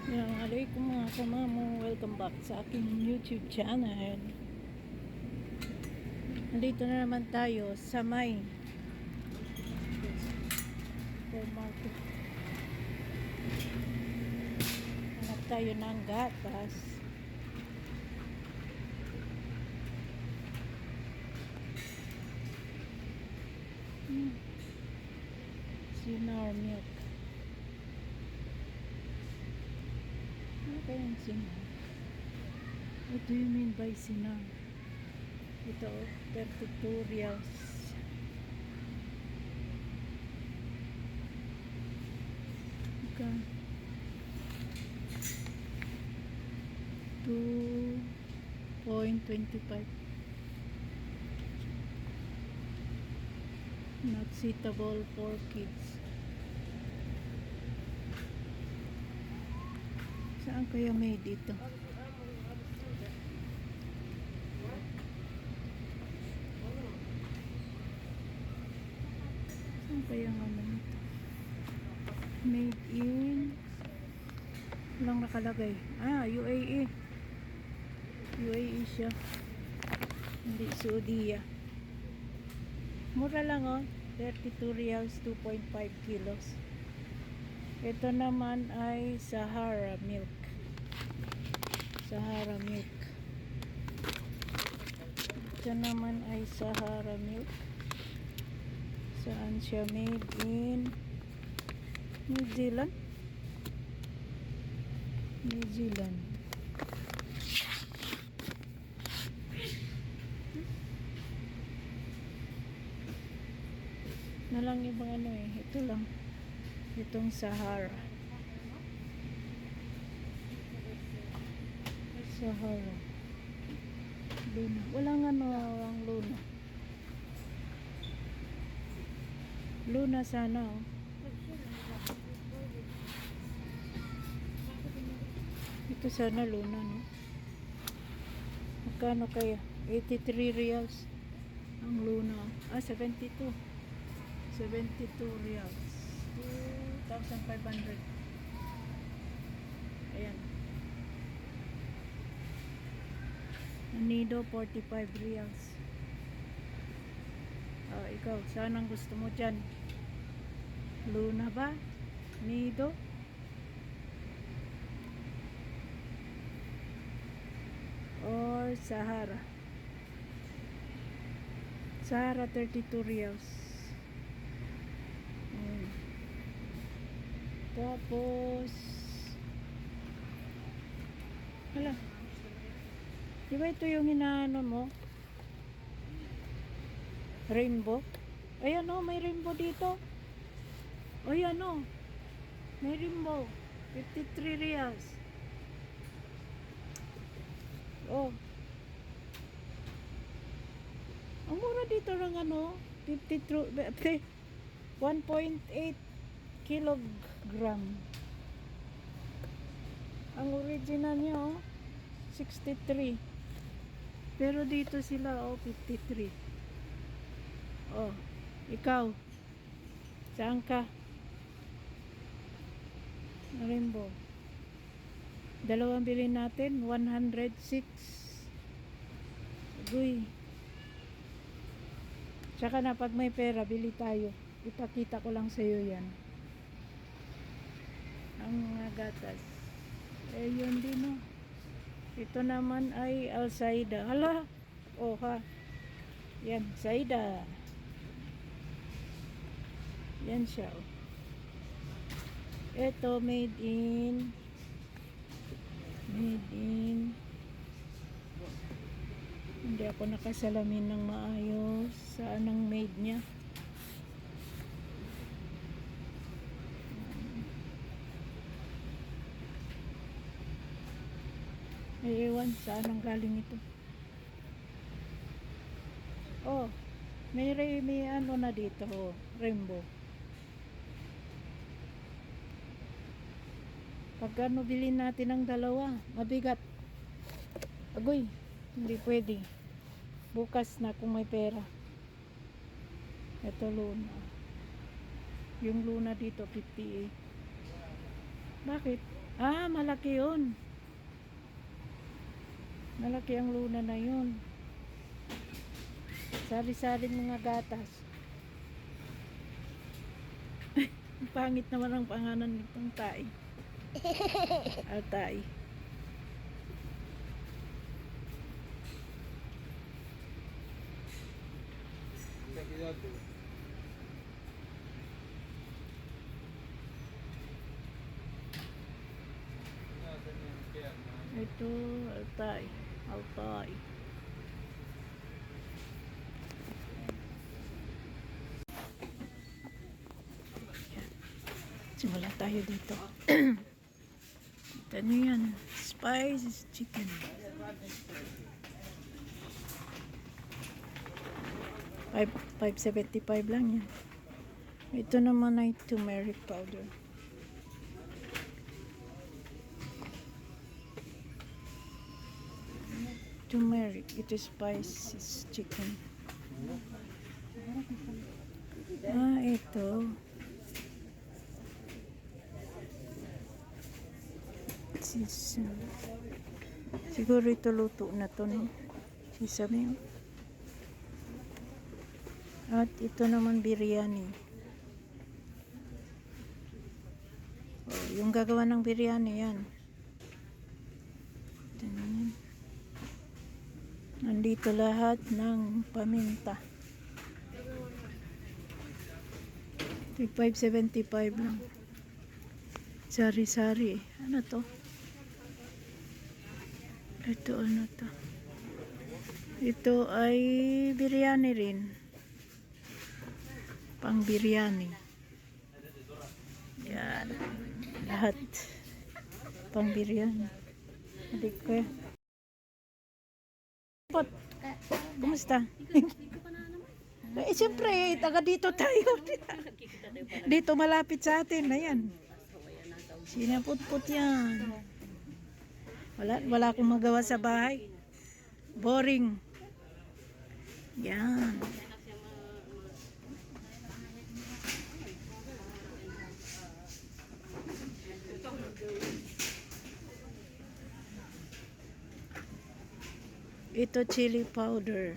Assalamualaikum mga kamamo. Welcome back sa aking YouTube channel. Nandito na naman tayo sa may supermarket. Hanap tayo ng gatas. Sinar milk. Ano kaya yung sinar? What do you mean by sinar? Ito, 32 reals. Okay. 2.25. Not suitable for kids. Saan kaya may dito? Saan kaya nga nito? Made in lang nakalagay. UAE. UAE siya. Hindi Saudiya. Mura lang 32 reals, 2.5 kilos. Ito naman ay Sahara milk. Sahara milk. Ito naman ay Sahara milk. Saan siya made in? New Zealand. New Zealand. Na lang ibang ito lang. Itong Sahara. Sahara. Luna. Wala nga ang Luna. Luna sana Ito sana Luna, no? Magkano kaya? 83 reals ang Luna. 72. 72 reals. 2,500. Ayan. Nido 45 reals. Ikaw, saan ang gusto mo dyan? Luna ba? Nido? Or Sahara? Sahara 32 reals. Tapos hala, di ba ito yung hinaano mo? Rainbow? Ayan may rainbow dito. Ayan may rainbow. 53 reals. Ang mura dito lang 53 1.8 kilogram. Ang original niya 63. Pero dito sila 53. Ikaw saan ka? Rainbow. Dalawang bilhin natin 106. Uy. Tsaka na pag may pera bili tayo. Ipakita ko lang sa iyo yan. Ang mga gatas. Yun din Ito naman ay Al-Saida. Hala. Yan, Saida. Yan siya Ito made in hindi ako nakasalamin ng maayos. Saan ang made niya? Ewan saan ang galing ito. May na dito rainbow. Pagkano bilhin natin ng dalawa? Mabigat. Agoy, hindi pwede. Bukas na kung may pera. Ito Luna. Yung Luna dito 58. Bakit? Ah, malaki yun. Malaki ang luna na yun. Sari-saring mga gatas. Ang pangit naman ang pangalan nitong tay. Altay. Ito, Altay. Altay. Simula tayo dito. Ito nyo yan. Spices chicken. 5.75 lang yan. Ito naman ay turmeric powder. Turmeric. Ito spices chicken. Ah, ito. Siguro ito luto na to, no? Sesame. At ito naman biryani. Oh, yung gagawa ng biryani yan. Nandito lahat ng paminta. 5.75 lang. Sari-sari. Ano to? Ito ano to? Ito ay biryani rin. Pang biryani. Yan. Lahat. Pang biryani. Hindi ko. Pot. Kumusta? Eh, siyempre, taga dito tayo. Dito malapit sa atin. Ayan. Sinapot-pot yan. Wala akong magawa sa bahay. Boring. Yan. Ito chili powder.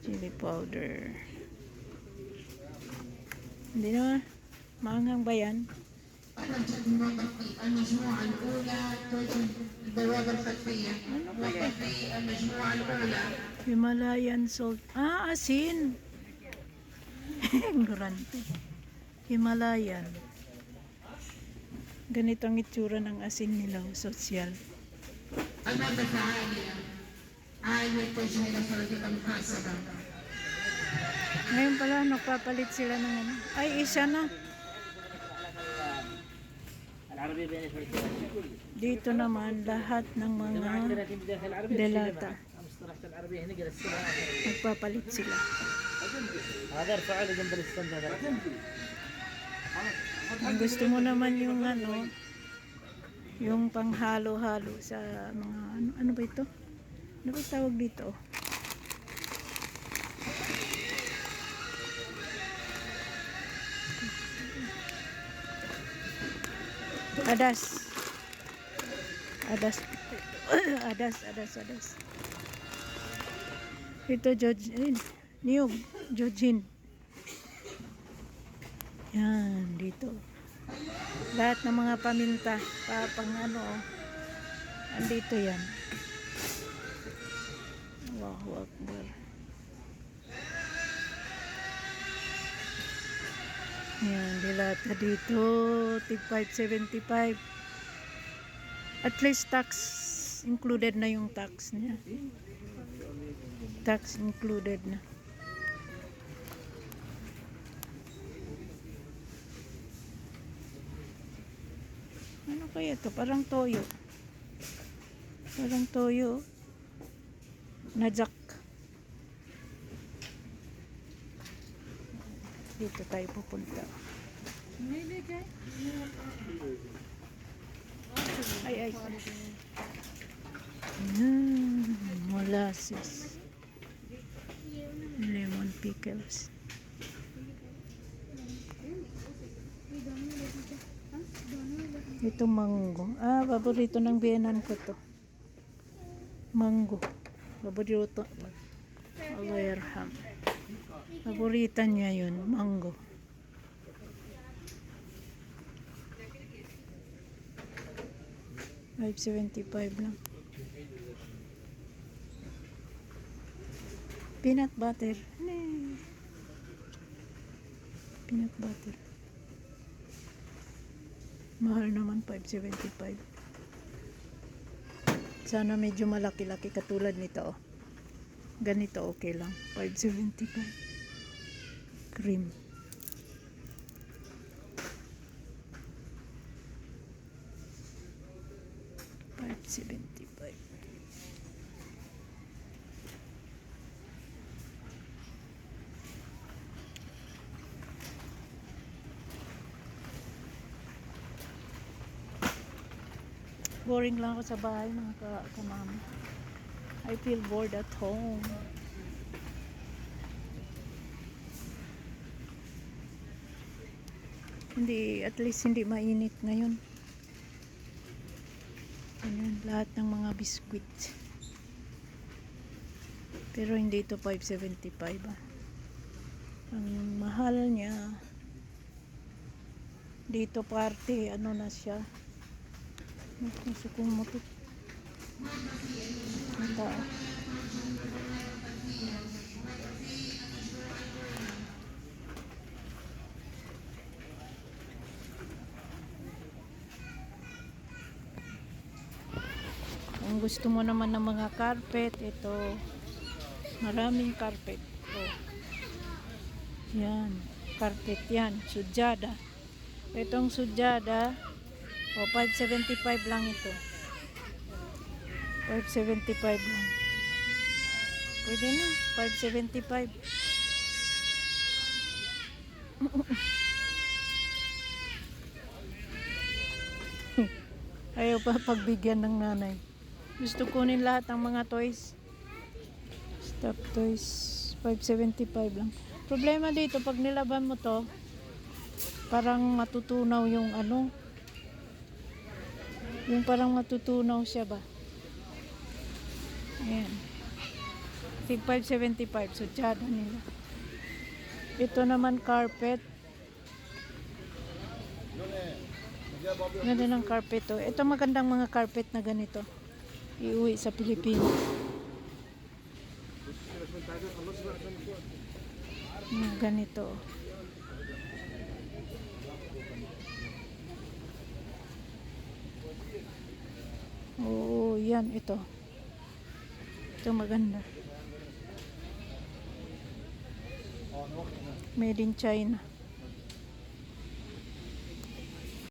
Chili powder. Hindi na maanghang ba yan? المجموعة الأولى توجد البوابة الخلفية. وفي المجموعة الأولى Himalayan salt. Ah, asin. Ignorante. Himalayan. Ganito ang itsura ng asin nila, sosyal. المادة العالية يتجه إلى فريق المحاسبة. Ngayon pala, nagpapalit sila ng ano. Ay, isa na. Dito naman, lahat ng mga delata. Nagpapalit sila. Kung gusto mo naman yung ano, yung panghalo-halo sa mga, ano ba ito? Ano ba tawag dito? Adas. Adas. Ito Jojin. Niyog. Jojin. Yan, dito. Lahat ng mga paminta. Pang ano, andito yan. Allahu Akbar. Yan, dilata dito. Tig 5.75. At least tax included na yung tax niya. Tax included na. Ano kaya to? Parang toyo. Parang toyo. Najak. Dito tayo pupunta. Ay. Molasses. Lemon pickles. Ito mango. Ah, paborito ng biyenan ko to. Mango. Paborito. Alayarham. Paborita niya yun, mango. $5.75 lang. Peanut butter. Nee. Peanut butter. Mahal naman, $5.75. Sana medyo malaki-laki katulad nito. Oh. Ganito okay lang. $5.75. Cream. $5.75. Boring lang ako sa bahay mga kamama. I feel bored at home. Hindi, at least hindi mainit ngayon. Ayan, lahat ng mga biskwit. Pero hindi ito $5.75 ah. Ang mahal niya. Dito parte, ano na siya. Nasukong mo ito. Ito. Kung gusto mo naman ng mga carpet, ito. Maraming carpet. Oh. Yan. Carpet yan. Sudyada. Itong sudyada, $5.75 lang ito. $5.75 lang. Pwede na. $5.75. Ayaw pa pagbigyan ng nanay. Gusto kunin lahat ng mga toys. Stop toys. $5.75 lang. Problema dito, pag nilaban mo to, parang matutunaw yung ano. Yung parang matutunaw siya ba. Ayan. Tig $5.75. Sudyada nila. Ito naman carpet. Ganda ng carpet to. Ito magandang mga carpet na ganito. Iuwi sa Pilipinas. Mga ganito. Oo, yan. Ito. Ito maganda. Made in China.